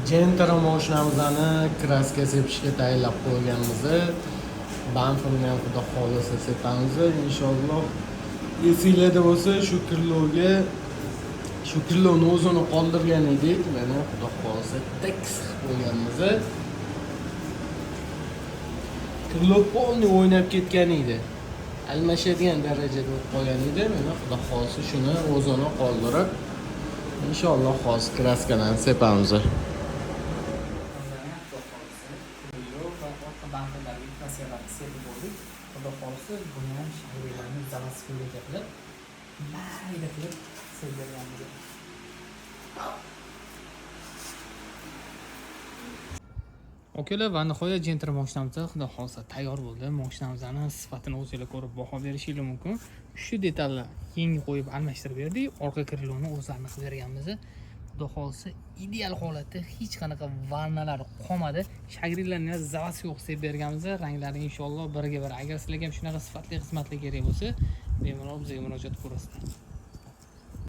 Gentra mashinamizni kraska sepishga tayyorlab qo'yganmiz. Bamperni ham xudo xolisa sepamiz. Inshaalloh esinglarda bo'lsa shu kirlovni o'zini qoldirgan edik. Mana xudo xolisa tekis qo'yganmiz. Kirlov polni o'ynab ketgan edi. Almashadigan darajada qolgan edi. Mana xudo xolisa shuni o'zini qoldirib inshaalloh hozir kraskadan sepamiz. Xudo xolisa buni ham shahrilarni zavodskiga qilib mayda qilib sevdirganmiz. Okalar va nihoyat Gentra mashinamiz xudo xolisa tayyor bo'ldi. Mashinamizning sifatini o'zingizlar ko'rib baho berishingiz mumkin. Shu detalni yangi qo'yib almashtirib berdik. Orqa kirlovni o'zlarini qilib berganmiz. Xudo xolisa ideal holatda hech qanaqa vannalar qolmadi. Shagrillarni zavasi yo'q deb berganmiz. Ranglari inshaalloh biriga bir. Agar sizlarga ham shunaqa sifatli xizmatlar kerak bo'lsa, bemalol bizga murojaat qilasiz.